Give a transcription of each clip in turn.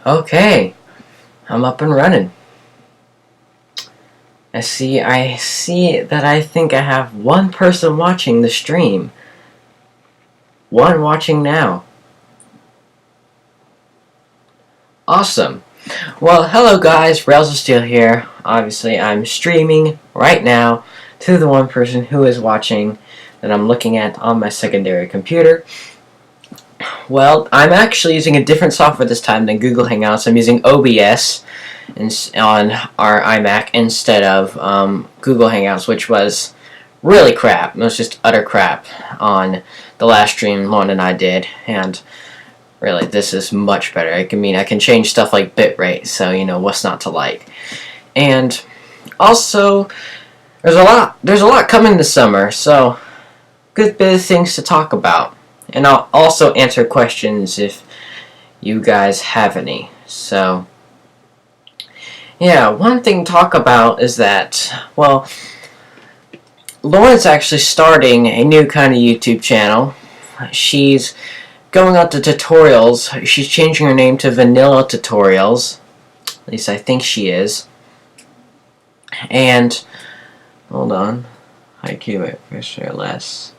Okay, I'm up and running. I see that I think I have one person watching the stream. One watching now. Awesome. Well, hello guys, Rails of Steel here. Obviously, I'm streaming right now to the one person who is watching that I'm looking at on my secondary computer. Well, I'm actually using a different software this time than Google Hangouts. I'm using OBS on our iMac instead of Google Hangouts, which was really crap. It was just utter crap on the last stream Lauren and I did, and really, this is much better. I can change stuff like bitrate, so you know what's not to like. And also, there's a lot coming this summer, so good bit of things to talk about. And I'll also answer questions if you guys have any. So, yeah, one thing to talk about is that, well, Lauren's actually starting a new kind of YouTube channel. She's going out to tutorials. She's changing her name to Vanilla Tutorials. At least I think she is. And, hold on. IQ at less.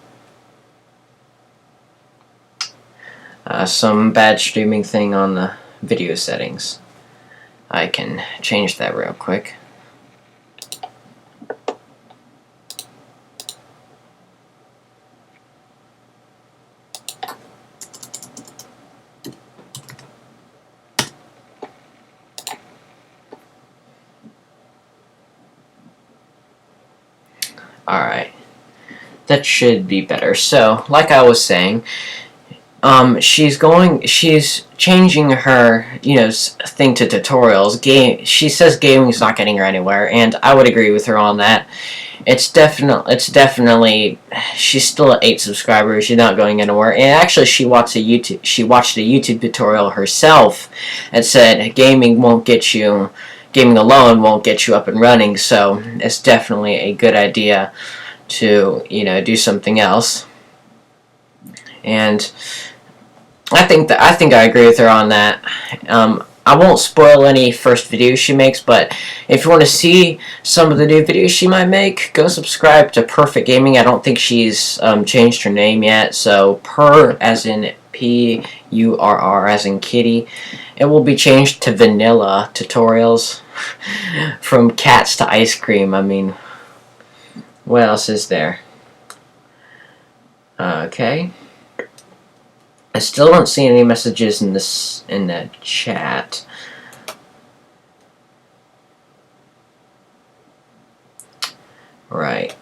Some bad streaming thing on the video settings. I can change that real quick. Alright. That should be better. So, like I was saying, she's changing her, thing to tutorials. She says gaming's not getting her anywhere, and I would agree with her on that. It's definitely, she's still at 8 subscribers. She's not going anywhere. And actually, she watched a YouTube tutorial herself and said gaming alone won't get you up and running. So it's definitely a good idea to do something else. And I think I agree with her on that. I won't spoil any first videos she makes, but if you want to see some of the new videos she might make, go subscribe to Perfect Gaming. I don't think she's changed her name yet, so Per as in P-U-R-R as in kitty. It will be changed to Vanilla Tutorials. From cats to ice cream. I mean, what else is there? Okay. I still don't see any messages in the chat. Right.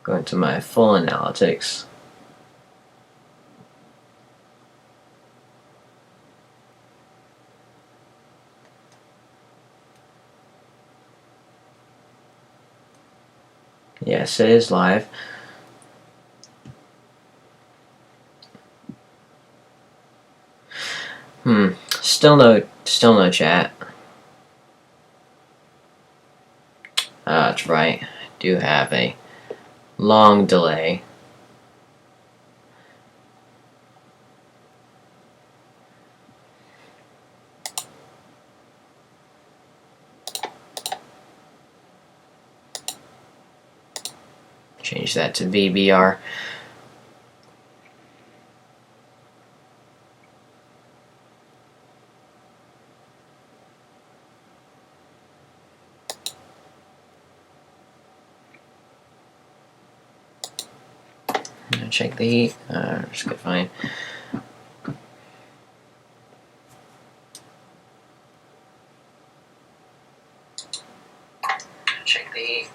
Going to my full analytics. Yes, it is live. Still no chat. That's right. I do have a long delay. Change that to VBR. Check the heat. Just gonna find. Check the heat.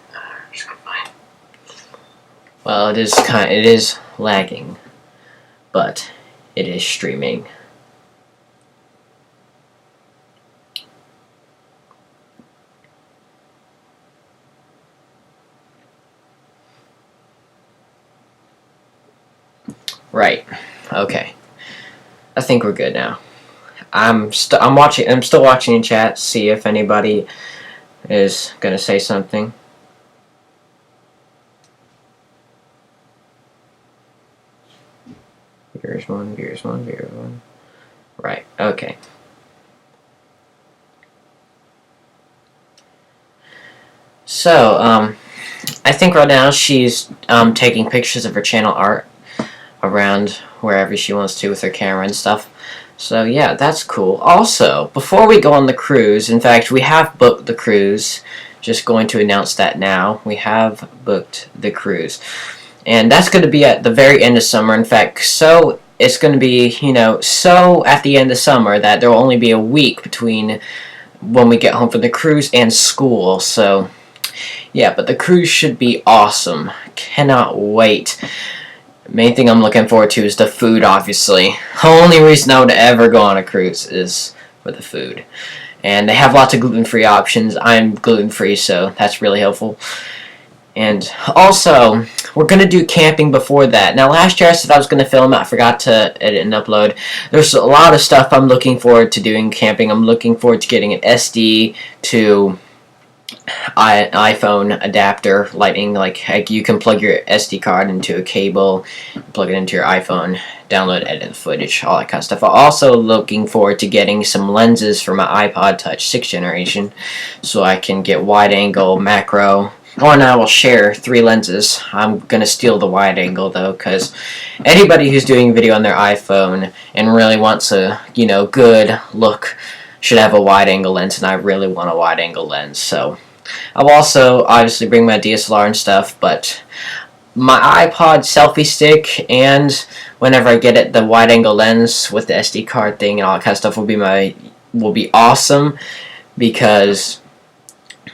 Just gonna find. Well, it is lagging, but it is streaming. Right. Okay. I think we're good now. I'm still watching in chat, see if anybody is gonna say something. viewers one, viewers one, viewers one. Right, okay. So, I think right now she's taking pictures of her channel art around wherever she wants to with her camera and stuff. So yeah, that's cool. Also, before we go on the cruise, in fact, we have booked the cruise. Just going to announce that now. We have booked the cruise. And that's going to be at the very end of summer. In fact, so it's going to be, you know, so at the end of summer that there will only be a week between when we get home from the cruise and school. So yeah, but the cruise should be awesome. Cannot wait. Main thing I'm looking forward to is the food, obviously. The only reason I would ever go on a cruise is for the food. And they have lots of gluten-free options. I'm gluten-free, so that's really helpful. And also, we're going to do camping before that. Now, last year I said I was going to film it. I forgot to edit and upload. There's a lot of stuff I'm looking forward to doing camping. I'm looking forward to getting an SD to iPhone adapter, lightning, like you can plug your SD card into a cable, plug it into your iPhone, download, edit the footage, all that kind of stuff. I'm also looking forward to getting some lenses for my iPod Touch 6th generation, so I can get wide angle, macro. Or now we'll share 3 lenses. I'm gonna steal the wide angle though, because anybody who's doing video on their iPhone and really wants a, you know, good look should have a wide angle lens, and I really want a wide angle lens. So I'll also obviously bring my DSLR and stuff, but my iPod selfie stick, and whenever I get it, the wide angle lens with the SD card thing and all that kind of stuff will be awesome, because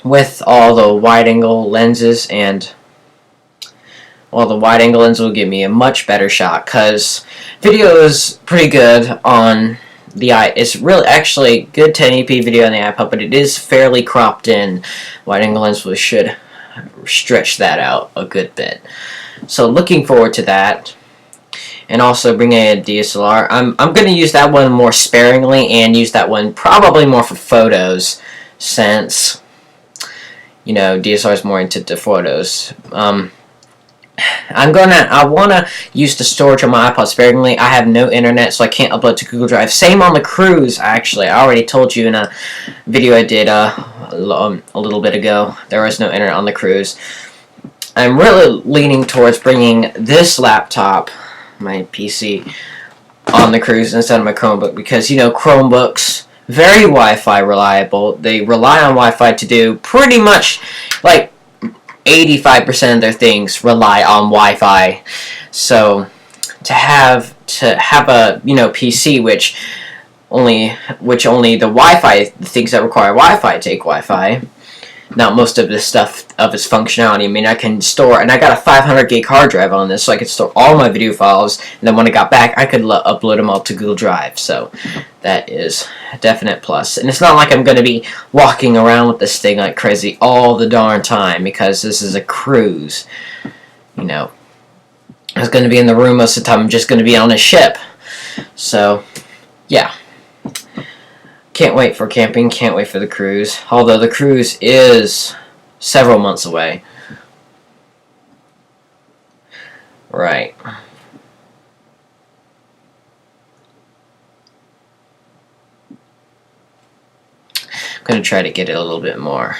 with all the wide angle lenses and the wide angle lens will give me a much better shot, because video is pretty good on the it's really actually good 1080p video on the iPod, but it is fairly cropped in. Wide angle lens should stretch that out a good bit. So looking forward to that. And also bringing a DSLR. I'm going to use that one more sparingly and use that one probably more for photos, since, you know, DSLR is more into the photos. I want to use the storage on my iPod sparingly. I have no internet, so I can't upload to Google Drive. Same on the cruise, actually. I already told you in a video I did a little bit ago. There was no internet on the cruise. I'm really leaning towards bringing this laptop, my PC, on the cruise instead of my Chromebook, because, you know, Chromebooks, very Wi-Fi reliable. They rely on Wi-Fi to do pretty much, like, 85% of their things rely on Wi-Fi. So to have a, you know, PC which only the Wi-Fi, the things that require Wi-Fi take Wi-Fi. Not most of this stuff of its functionality. I mean, I can store, and I got a 500 gig hard drive on this, so I could store all my video files, and then when I got back, I could upload them all to Google Drive. So that is a definite plus. And it's not like I'm going to be walking around with this thing like crazy all the darn time, because this is a cruise. You know, I was going to be in the room most of the time. I'm just going to be on a ship. So, yeah. Can't wait for camping, can't wait for the cruise. Although the cruise is several months away. Right. I'm going to try to get it a little bit more.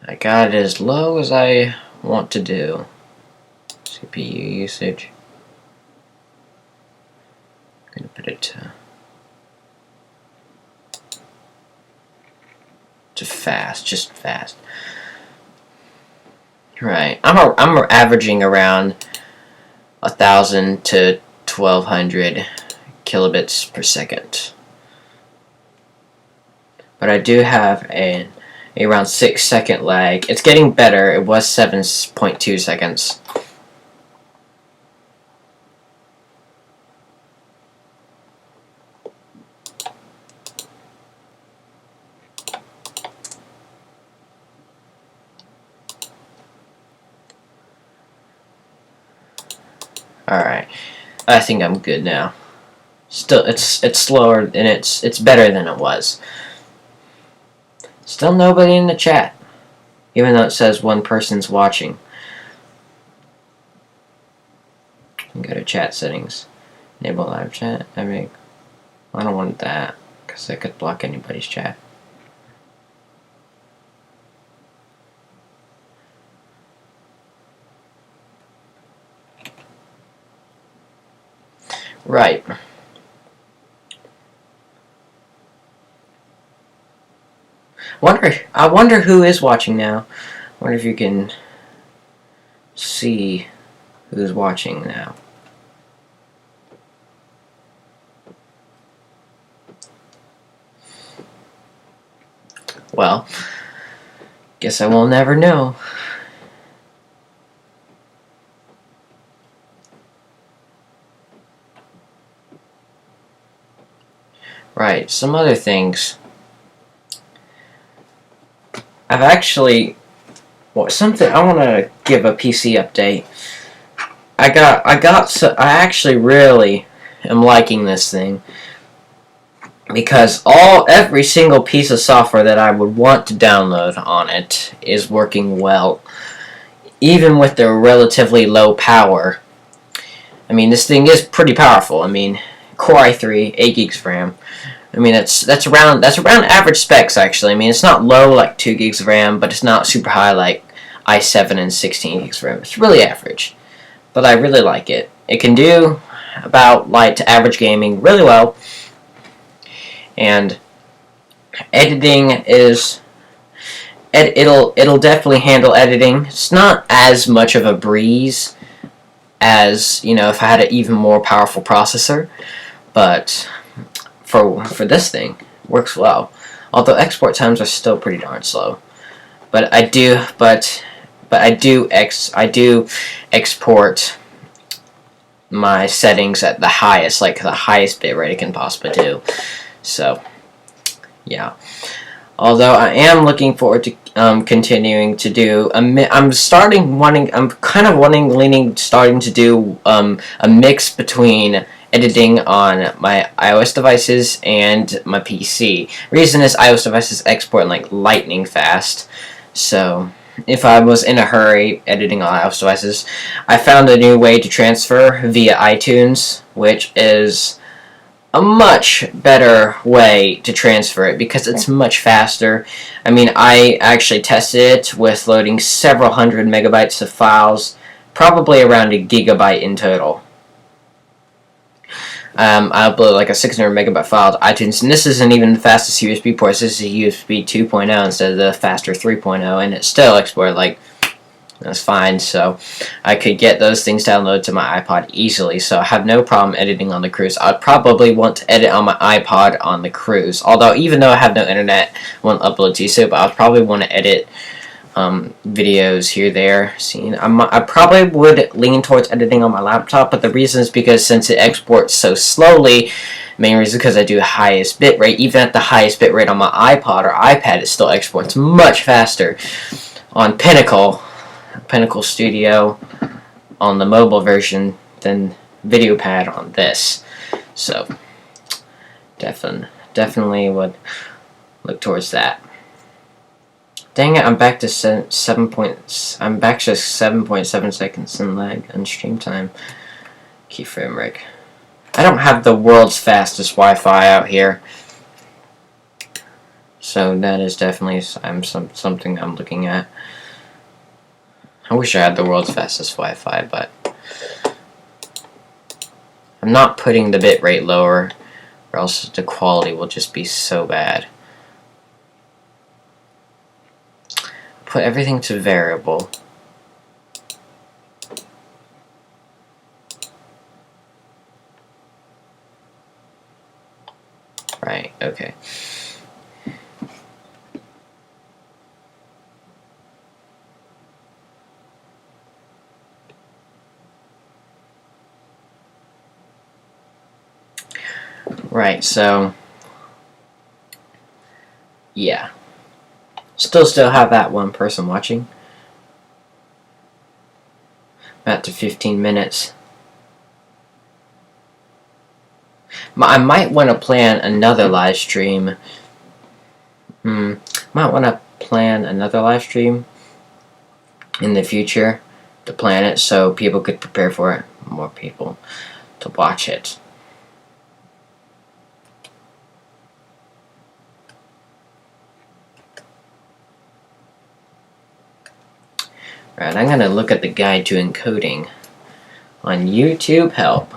I got it as low as I want to do. CPU usage. I'm going to put it to fast, just fast. Right, I'm averaging around 1,000 to 1,200 kilobits per second. But I do have a around 6-second lag. It's getting better. It was 7.2 seconds. Alright, I think I'm good now. Still, it's slower, and it's better than it was. Still nobody in the chat, even though it says one person's watching. Go to chat settings. Enable live chat. I don't want that because I could block anybody's chat. Right. I wonder who is watching now. I wonder if you can see who's watching now. Well, guess I will never know. Right, some other things. I've actually, something I want to give a PC update. I actually really am liking this thing because every single piece of software that I would want to download on it is working well, even with the relatively low power. I mean, this thing is pretty powerful. I mean, Core i3, 8 gigs of RAM. I mean, that's around average specs actually. I mean, it's not low like 2 gigs of RAM, but it's not super high like i7 and 16 gigs of RAM. It's really average, but I really like it. It can do about light to average gaming really well, and editing is it'll definitely handle editing. It's not as much of a breeze as, you know, if I had an even more powerful processor, but for this thing, works well. Although export times are still pretty darn slow. But I do export my settings at the highest, like the highest bitrate I can possibly do. So yeah. Although I am looking forward to continuing to do starting to do a mix between editing on my iOS devices and my PC. Reason is iOS devices export like lightning fast, so if I was in a hurry editing on iOS devices, I found a new way to transfer via iTunes, which is a much better way to transfer it because it's much faster. I mean, I actually tested it with loading several hundred megabytes of files, probably around a gigabyte in total. I uploaded like a 600 megabyte file to iTunes, and this isn't even the fastest USB port. This is a USB 2.0 instead of the faster 3.0, and it still exported like, that's fine. So I could get those things downloaded to my iPod easily, so I have no problem editing on the cruise. I'd probably want to edit on my iPod on the cruise, although even though I have no internet, I won't upload to YouTube, but I'd probably want to edit videos here, there, scene. I probably would lean towards editing on my laptop, but the reason is because since it exports so slowly, main reason because I do highest bitrate. Even at the highest bitrate on my iPod or iPad, it still exports much faster. On Pinnacle Studio on the mobile version than VideoPad on this. So definitely would look towards that. Dang it, I'm back to 7.7 seconds in lag on stream time. Keyframe rig. I don't have the world's fastest Wi-Fi out here, so that is definitely something I'm looking at. I wish I had the world's fastest Wi-Fi, but I'm not putting the bitrate lower, or else the quality will just be so bad. Put everything to variable. Right, okay. Right, so yeah. Still have that one person watching. About to 15 minutes. I might want to plan another live stream. Might want to plan another live stream in the future to plan it so people could prepare for it. more people to watch it. Right, I'm gonna look at the guide to encoding on YouTube Help.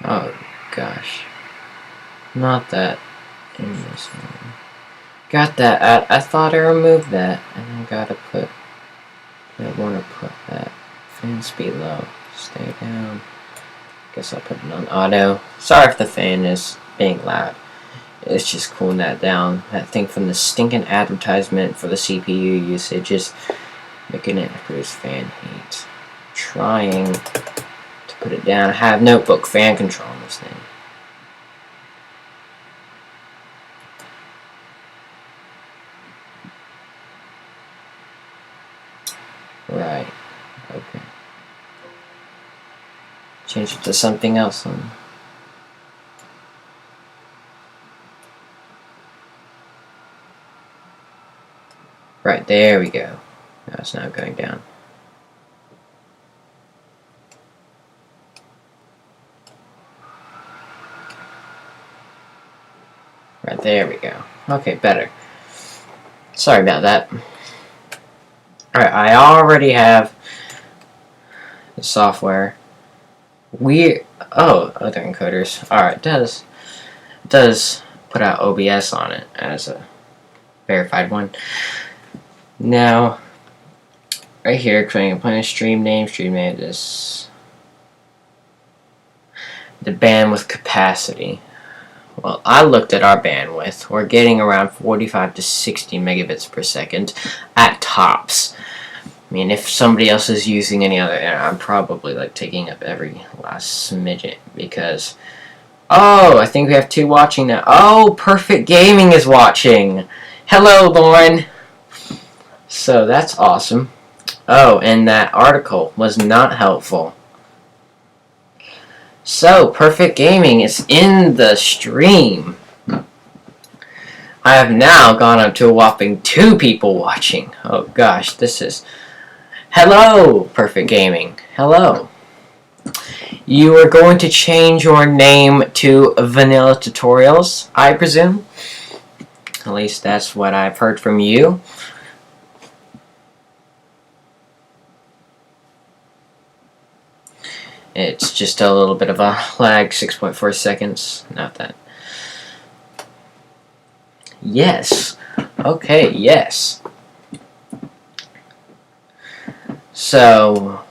Oh gosh, not that in this one. Got that out. I thought I removed that, and I gotta put. I want to put that fan speed low. Stay down. Guess I'll put it on auto. Sorry if the fan is being loud. It's just cooling that down. That thing from the stinking advertisement for the CPU usage is making it produce fan heat. Trying to put it down. I have notebook fan control on this thing. Right. Okay. Change it to something else then. Right, there we go. Now it's now going down. Right, there we go. Okay, better. Sorry about that. Alright, I already have the software. Other encoders. Alright, it does put out OBS on it as a verified one. Now, right here, creating a planet stream name is the bandwidth capacity. Well, I looked at our bandwidth. We're getting around 45 to 60 megabits per second at tops. I mean, if somebody else is using any other, I'm probably like taking up every last smidget because. Oh, I think we have 2 watching now. Oh, Perfect Gaming is watching. Hello, Lauren. So that's awesome. Oh, and that article was not helpful. So, Perfect Gaming is in the stream. I have now gone up to a whopping 2 people watching. Oh gosh, this is... Hello, Perfect Gaming. Hello. You are going to change your name to Vanilla Tutorials, I presume? At least that's what I've heard from you. It's just a little bit of a lag, 6.4 seconds. Not that. Yes. Okay, yes. So,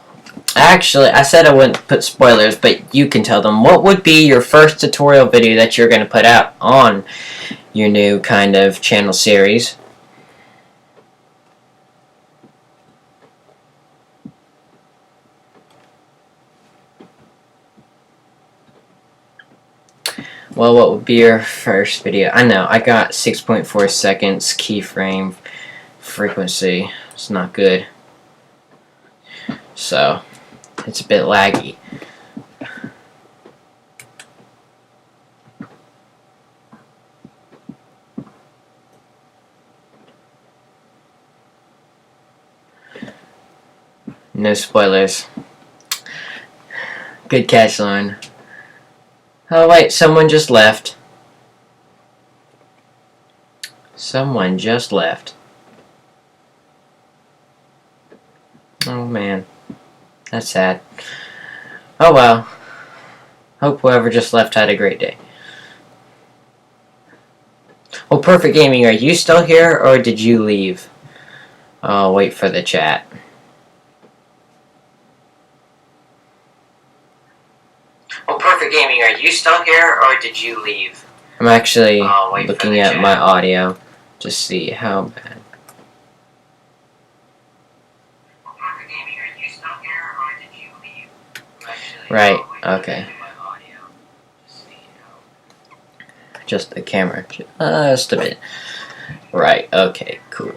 actually, I said I wouldn't put spoilers, but you can tell them. What would be your first tutorial video that you're going to put out on your new kind of channel series? Well, what would be your first video? I know, I got 6.4 seconds keyframe frequency. It's not good. So, it's a bit laggy. No spoilers. Good catch, Lauren. Oh wait, someone just left. Someone just left. Oh man. That's sad. Oh well. Hope whoever just left had a great day. Well, Perfect Gaming, are you still here or did you leave? I'll wait for the chat. Well, Perfect Gaming, are you still here or did you leave? I'm actually looking at my audio to see how bad. Well, Perfect Gaming, are you still here or did you leave? Right, okay. Just the camera, just a bit. Right, okay, cool.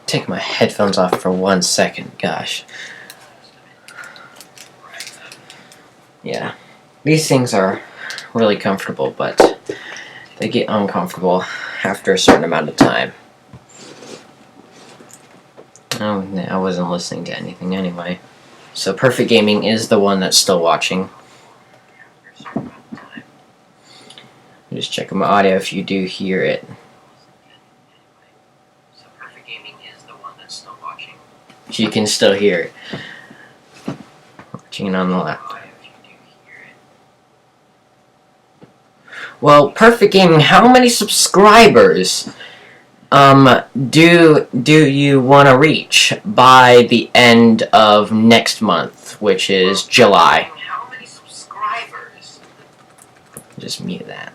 Take my headphones off for 1 second, gosh. Yeah, these things are really comfortable, but they get uncomfortable after a certain amount of time. Oh, I wasn't listening to anything anyway. So Perfect Gaming is the one that's still watching. Just checking my audio if you do hear it. So Perfect Gaming is the one that's still watching. So you can still hear it. Watching it on the laptop. Well, Perfect Gaming, how many subscribers do you want to reach by the end of next month, which is July? How many subscribers? Just mute that.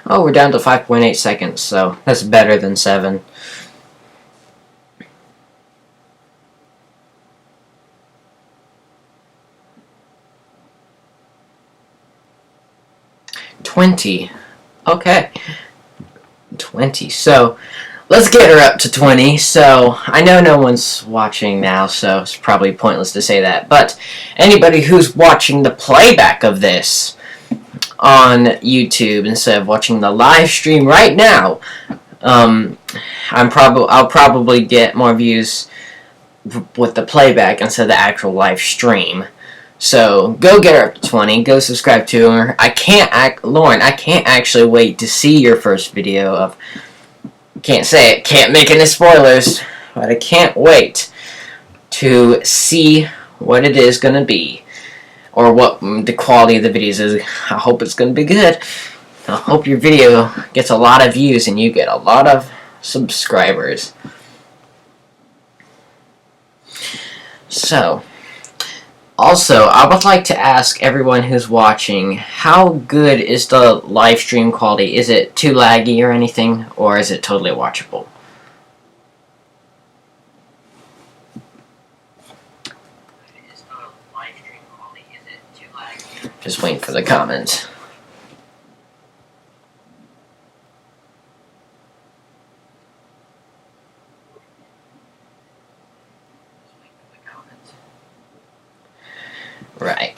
Oh, we're down to 5.8 seconds, so that's better than 7. $20. Okay. 20. So, let's get her up to 20. So, I know no one's watching now, so it's probably pointless to say that. But, anybody who's watching the playback of this on YouTube instead of watching the live stream right now, I'll probably get more views with the playback instead of the actual live stream. So go get her up to 20. Go subscribe to her. Lauren, I can't actually wait to see your first video of. Can't say it. Can't make any spoilers, but I can't wait to see what it is gonna be, or what the quality of the videos is. I hope it's gonna be good. I hope your video gets a lot of views and you get a lot of subscribers. So. Also, I would like to ask everyone who's watching, how good is the live stream quality? Is it too laggy or anything, or is it totally watchable? Just waiting for the comments. Right.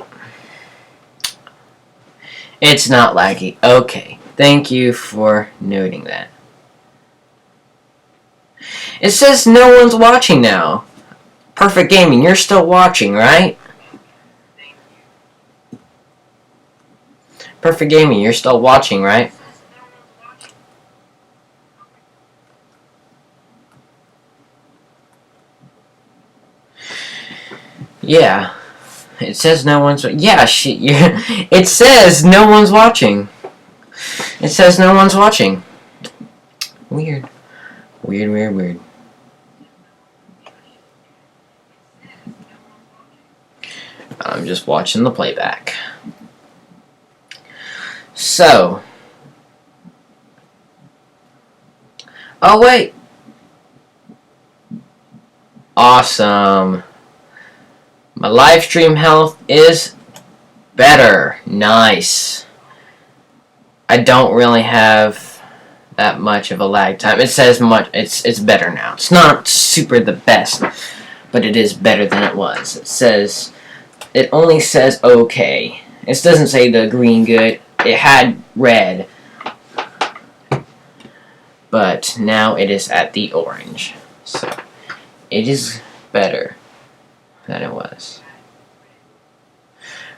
It's not laggy. Okay. Thank you for noting that. It says no one's watching now. Perfect Gaming, you're still watching, right? Perfect Gaming, you're still watching, right? Yeah. It says no one's. Yeah, it says no one's watching. It says no one's watching. Weird. Weird. I'm just watching the playback. So. Oh, wait. Awesome. My live stream health is better. Nice. I don't really have that much of a lag time. It says much. It's better now. It's not super the best, but it is better than it was. It only says okay. It doesn't say the green good. It had red, but now it is at the orange. So it is better than it was.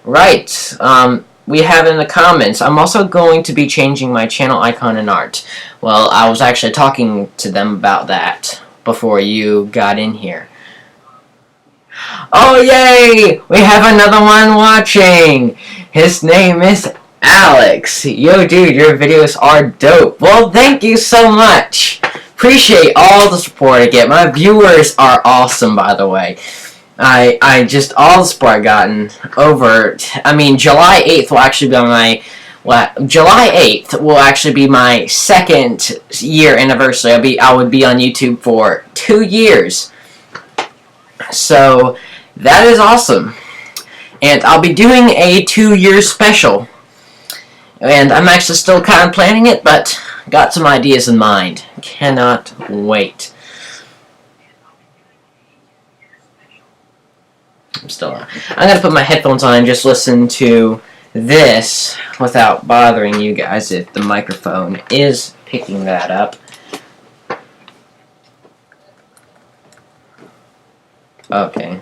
Right, we have in the comments, I'm also going to be changing my channel icon and art. Well, I was actually talking to them about that before you got in here. Oh, yay! We have another one watching! His name is Alex. Yo, dude, your videos are dope. Well, thank you so much. Appreciate all the support I get. My viewers are awesome, by the way. I just, all the support I've gotten over, I mean, July 8th will actually be July 8th will actually be my 2nd year anniversary. I would be on YouTube for 2 years. So, that is awesome. And I'll be doing a 2-year special. And I'm actually still kind of planning it, but got some ideas in mind. Cannot wait. I'm going to put my headphones on and just listen to this without bothering you guys if the microphone is picking that up. Okay.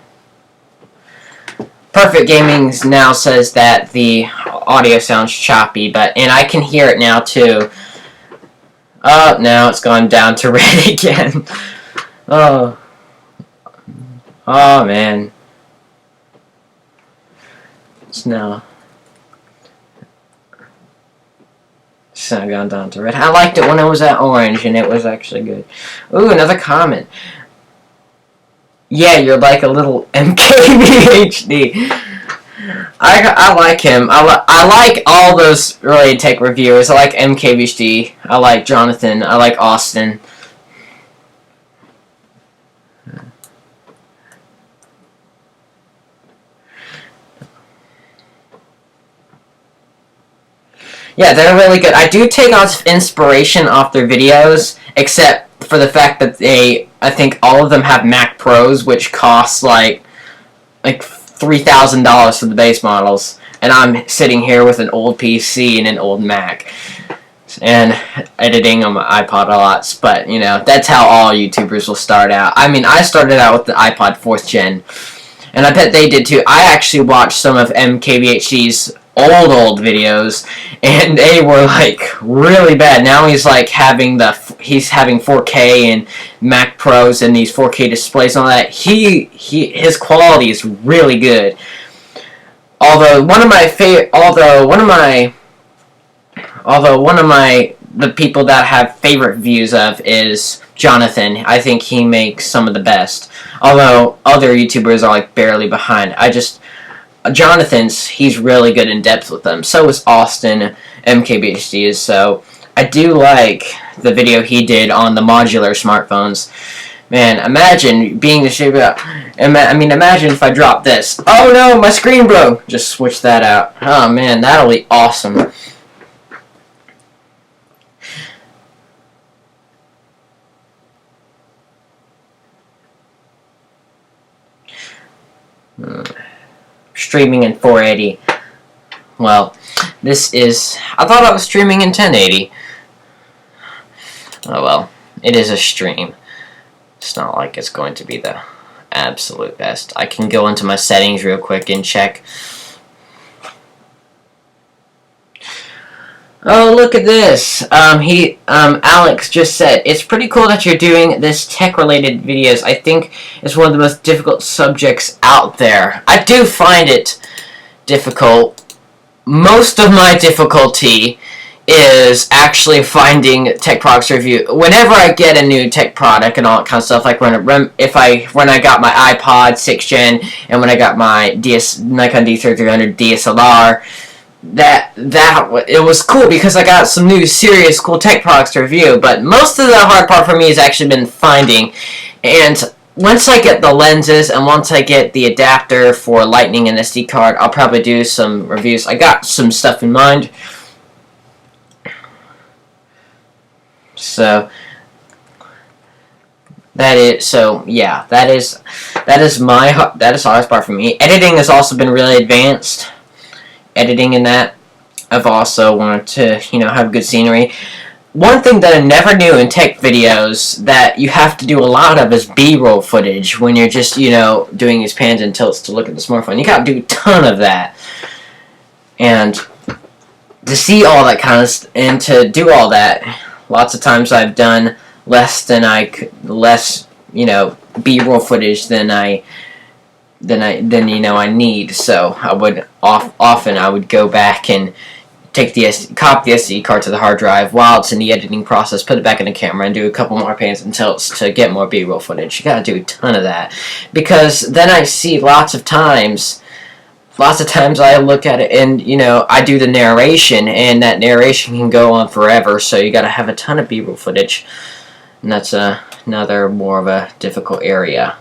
Perfect Gaming now says that the audio sounds choppy, and I can hear it now too. Oh, now it's gone down to red again. Oh. Oh, man. It's now gone down to red. I liked it when it was at orange, and it was actually good. Ooh, another comment. Yeah, you're like a little MKBHD. I like him. I like all those related tech reviewers. I like MKBHD. I like Jonathan. I like Austin. Yeah, they're really good. I do take inspiration off their videos, except for the fact that I think all of them have Mac Pros, which cost like $3,000 for the base models, and I'm sitting here with an old PC and an old Mac, and editing on my iPod a lot. But you know, that's how all YouTubers will start out. I mean, I started out with the iPod 4th gen, and I bet they did too. I actually watched some of MKBHD's old videos, and they were like really bad. Now he's like having 4K and Mac Pros and these 4K displays and all that. His quality is really good. Although one of the people that I have favorite views of is Jonathan. I think he makes some of the best. Although other YouTubers are like barely behind. He's really good in depth with them. So is Austin, MKBHD is. So I do like the video he did on the modular smartphones. Man, imagine being the shape out. Imagine if I dropped this. Oh no, my screen broke. Just switch that out. Oh man, that'll be awesome. Streaming in 480. Well, I thought I was streaming in 1080. Oh well, it is a stream. It's not like it's going to be the absolute best. I can go into my settings real quick and check. Oh, look at this. Alex just said, it's pretty cool that you're doing this tech-related videos. I think it's one of the most difficult subjects out there. I do find it difficult. Most of my difficulty is actually finding tech products to review. Whenever I get a new tech product and all that kind of stuff, like when I got my iPod 6th gen and when I got my Nikon D3300 DSLR, it was cool because I got some new serious cool tech products to review. But most of the hard part for me has actually been finding, and once I get the lenses and once I get the adapter for Lightning and SD card, I'll probably do some reviews. I got some stuff in mind. So that is the hardest part for me. Editing has also been really advanced. Editing in that, I've also wanted to, have good scenery. One thing that I never knew in tech videos that you have to do a lot of is B-roll footage when you're just, doing these pans and tilts to look at the smartphone. You gotta do a ton of that. And to see all that kind of and to do all that, lots of times I've done less B-roll footage than I need. So I would often go back and copy the SD card to the hard drive while it's in the editing process, put it back in the camera, and do a couple more pans and tilts to get more B-roll footage. You gotta do a ton of that, because then I see lots of times I look at it and I do the narration, and that narration can go on forever. So you gotta have a ton of B-roll footage, and that's another more of a difficult area.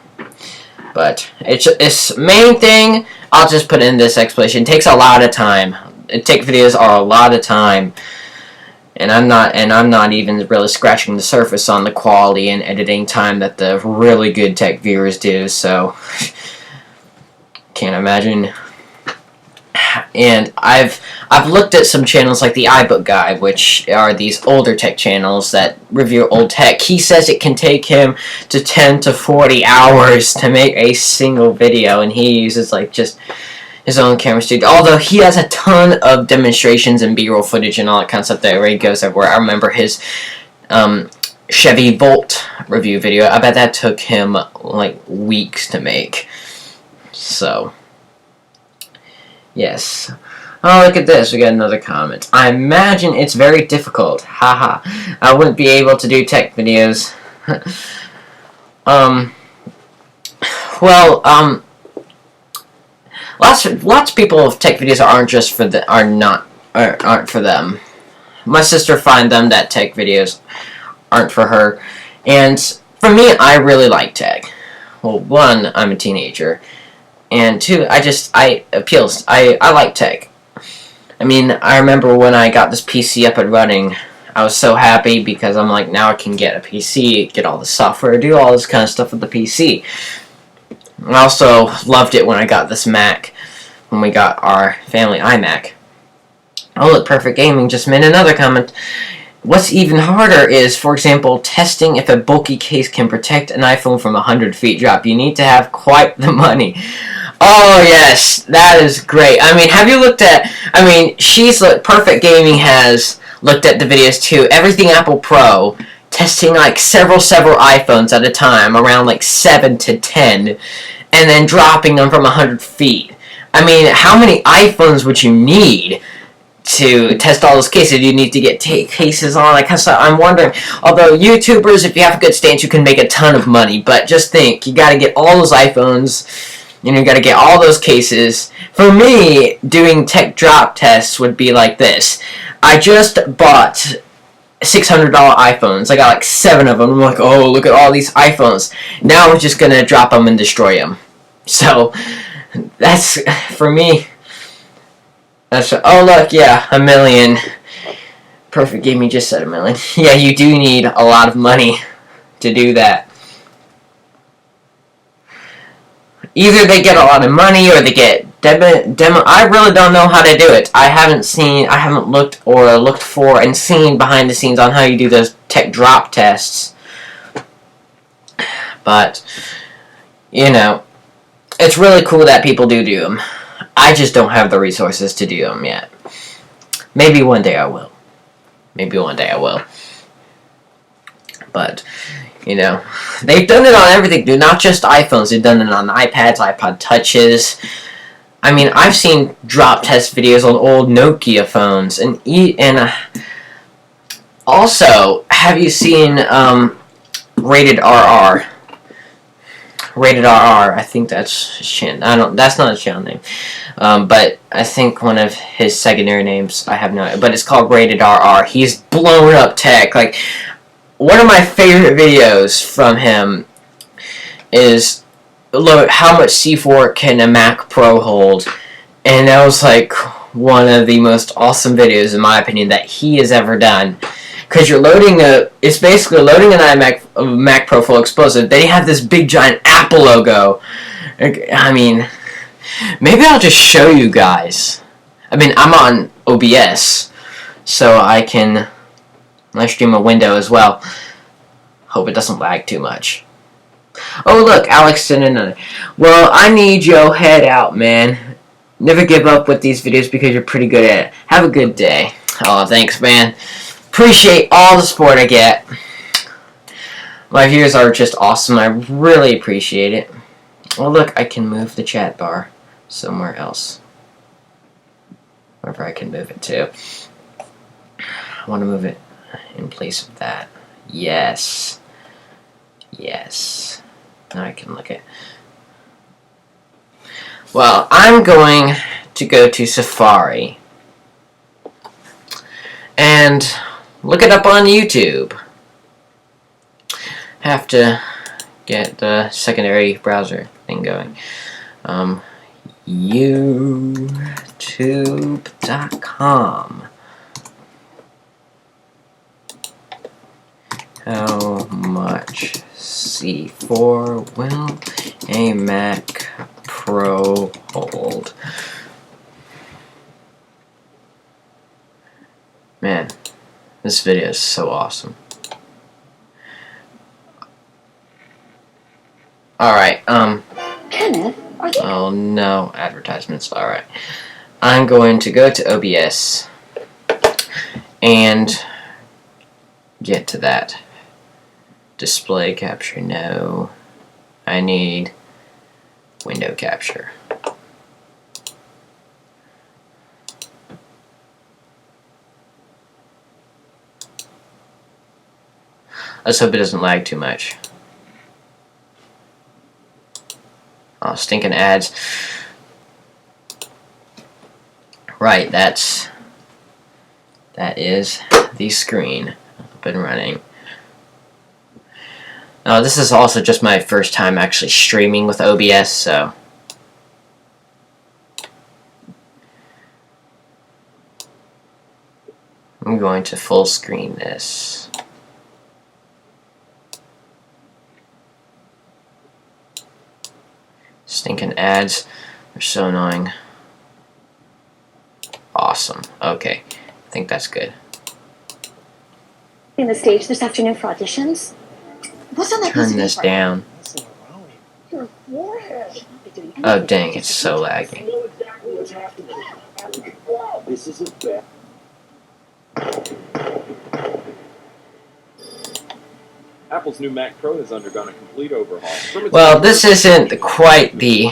But it's main thing. I'll just put in this explanation. It takes a lot of time. Tech videos are a lot of time, and I'm not even really scratching the surface on the quality and editing time that the really good tech viewers do. So can't imagine And I've looked at some channels like the iBook Guy, which are these older tech channels that review old tech. He says it can take him to 10 to 40 hours to make a single video, and he uses like just his own camera studio. Although he has a ton of demonstrations and B-roll footage and all that kind of stuff that already goes everywhere. I remember his Chevy Volt review video. I bet that took him like weeks to make. So, yes. Oh, look at this. We got another comment. I imagine it's very difficult. Haha. I wouldn't be able to do tech videos. Lots of people of tech videos aren't for them. My sister finds them that tech videos aren't for her, and for me, I really like tech. Well, one, I'm a teenager, and two, I like tech. I mean, I remember when I got this PC up and running, I was so happy because I'm like, now I can get a PC, get all the software, do all this kind of stuff with the PC. I also loved it when I got this Mac, when we got our family iMac. Oh, look, Perfect Gaming just made another comment. What's even harder is, for example, testing if a bulky case can protect an iPhone from 100 feet drop. You need to have quite the money. Oh, yes, that is great. I mean, have you looked at, Perfect Gaming has looked at the videos too. Everything Apple Pro, testing like several iPhones at a time, around like 7 to 10, and then dropping them from 100 feet. I mean, how many iPhones would you need to test all those cases? You need to get cases on, like, so I'm wondering, although YouTubers, if you have a good stance, you can make a ton of money, but just think, you gotta get all those iPhones, you gotta get all those cases. For me, doing tech drop tests would be like this. I just bought $600 iPhones. I got like 7 of them. I'm like, oh, look at all these iPhones. Now we're just gonna drop them and destroy them. So, that's, for me, oh look, yeah, $1 million. Perfect Gaming just said $1 million. Yeah, you do need a lot of money to do that. Either they get a lot of money or they get demo. I really don't know how to do it. I haven't looked for and seen behind the scenes on how you do those tech drop tests. But, it's really cool that people do them. I just don't have the resources to do them yet. Maybe one day I will. But, they've done it on everything, dude. Not just iPhones. They've done it on iPads, iPod Touches. I mean, I've seen drop test videos on old Nokia phones. And also, have you seen Rated RR? Rated RR, I think that's his channel. That's not his channel name. But I think one of his secondary names, I have no idea. But it's called Rated RR. He's blown up tech. Like, one of my favorite videos from him is, look, how much C4 can a Mac Pro hold? And that was like one of the most awesome videos, in my opinion, that he has ever done. Because you're loading it's basically loading an iMac, a Mac Pro full explosive. They have this big giant Apple logo. I mean, maybe I'll just show you guys. I mean, I'm on OBS, so I can live stream a window as well. Hope it doesn't lag too much. Oh look, Alex sent another. Well, I need your head out, man. Never give up with these videos because you're pretty good at it. Have a good day. Oh, thanks, man. Appreciate all the support I get. My viewers are just awesome. I really appreciate it. Oh look, I can move the chat bar somewhere else. Wherever I can move it to. I want to move it in place of that. Yes. Yes. Now I can look at. Well, I'm going to go to Safari and look it up on YouTube. Have to get the secondary browser thing going. YouTube.com. How much C4 will a Mac Pro hold? This video is so awesome. Alright, Kenneth, are you... oh no, advertisements. Alright. I'm going to go to OBS and get to that. Display capture, no. I need window capture. Let's hope it doesn't lag too much. Oh, stinking ads. Right, that is the screen up and running. Now, this is also just my first time actually streaming with OBS, so I'm going to full screen this. Stinking ads are so annoying. Awesome. Okay. I think that's good. in the stage this afternoon for auditions? What's on that piece Turn of this paper? down. Your forehead. Oh dang, it's so laggy. This isn't bad. Apple's new Mac Pro has undergone a complete overhaul. Well, this isn't quite the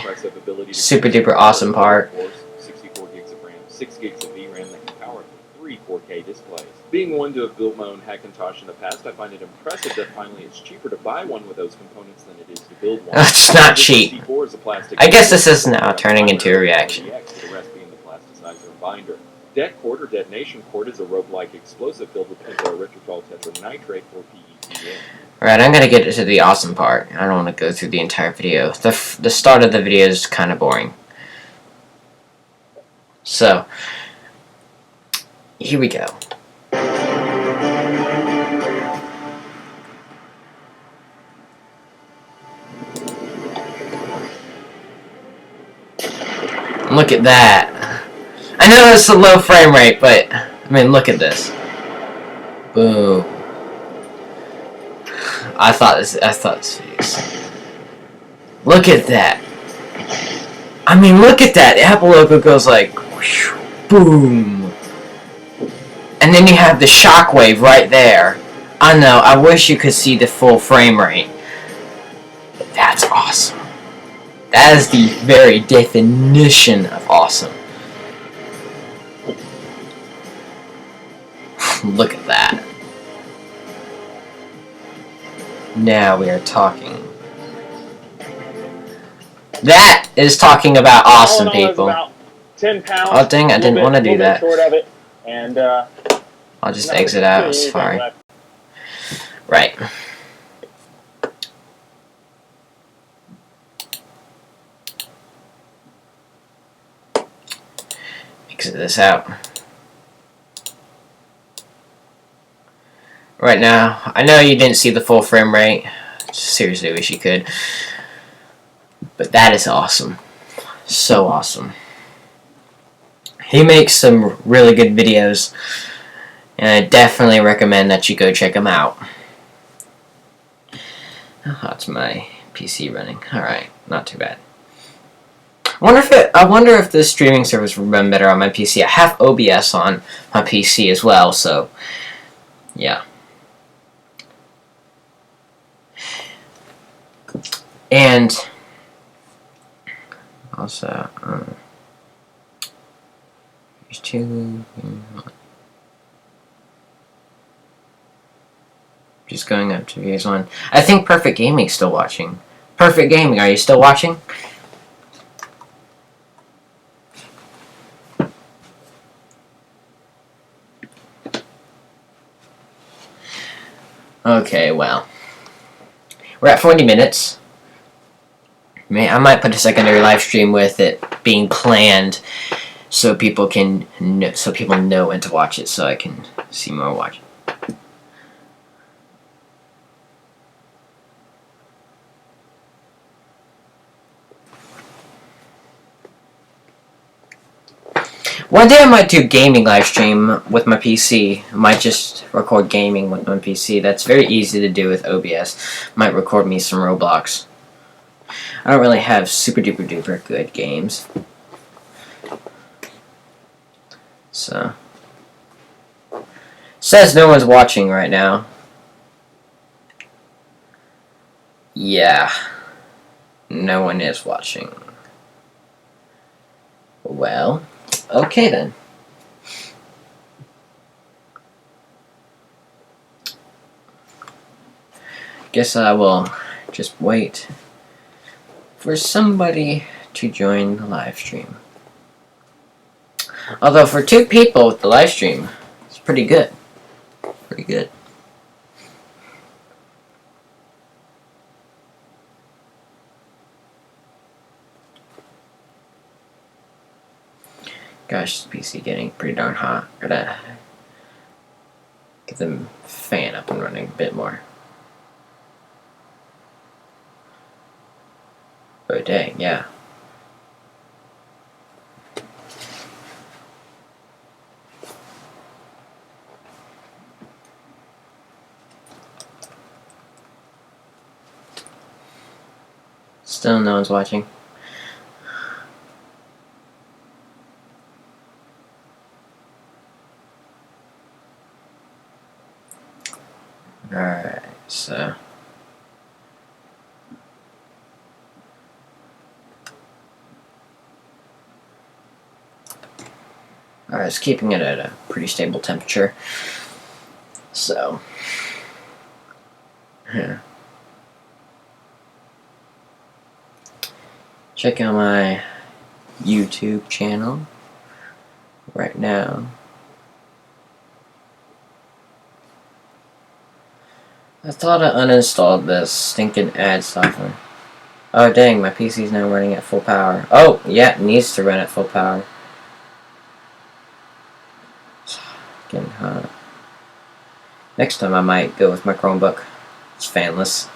super duper awesome part. 64 gigs of RAM, 6 gigs of VRAM that can power 3 4K displays. Being one to have built my own Hackintosh in the past, I find it impressive that finally it's cheaper to buy one with those components than it is to build one. It's not cheap. I guess this is now turning into a reaction. The rest being the plasticizer and binder. Det Cord or Detonation Cord is a roguelike explosive filled with erythritol tetranitrate or PETA. Alright, I'm gonna get to the awesome part. I don't want to go through the entire video. The start of the video is kind of boring. So, here we go. Look at that. I know it's a low frame rate, but I mean, look at this. Boom. I thought this was. Look at that. I mean, look at that. The Apple logo goes like, whoosh, boom. And then you have the shockwave right there. I know, I wish you could see the full frame rate. But that's awesome. That is the very definition of awesome. Look at that. Now we are talking. That is talking about awesome, people. About 10 pounds, Oh dang, I didn't want to do that. Short of it, and, I'll just exit out, it's fine. Right. Exit this out. Right now, I know you didn't see the full frame rate. Seriously, wish you could. But that is awesome. So awesome. He makes some really good videos, and I definitely recommend that you go check him out. Oh, that's my PC running. Alright, not too bad. I wonder if this streaming service would run better on my PC. I have OBS on my PC as well, so yeah. And also, there's two. Just going up to views one. I think Perfect Gaming's still watching. Perfect Gaming, are you still watching? Okay, well. We're at 40 minutes. I might put a secondary live stream with it being planned so people can know when to watch it, so I can see more watching. One day I might do gaming live stream with my PC. I might just record gaming with my PC. That's very easy to do with OBS. Might record me some Roblox. I don't really have super duper duper good games. So. Says no one's watching right now. Yeah. No one is watching. Well, okay then. Guess I will just wait for somebody to join the live stream. Although for 2 people with the live stream, it's pretty good. Pretty good. Gosh, this PC getting pretty darn hot. Gotta get the fan up and running a bit more. Oh dang, yeah. Still no one's watching. Alright, so alright, it's keeping it at a pretty stable temperature. So yeah. Check out my YouTube channel right now. I thought I uninstalled this stinking ad software. Oh dang, my PC's now running at full power. Oh, yeah, it needs to run at full power. It's getting hot. Next time I might go with my Chromebook. It's fanless.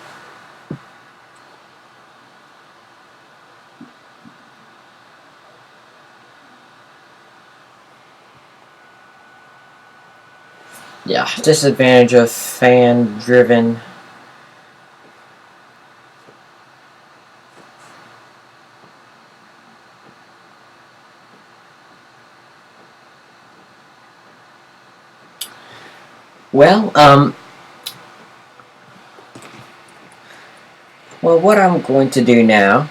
Yeah, disadvantage of fan-driven. Well, what I'm going to do now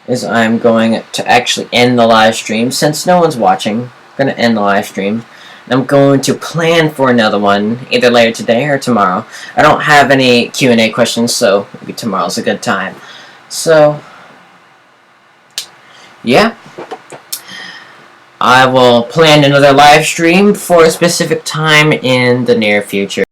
is I'm going to actually end the live stream. Since no one's watching, I'm going to end the live stream. I'm going to plan for another one, either later today or tomorrow. I don't have any Q&A questions, so maybe tomorrow's a good time. So, yeah. I will plan another live stream for a specific time in the near future.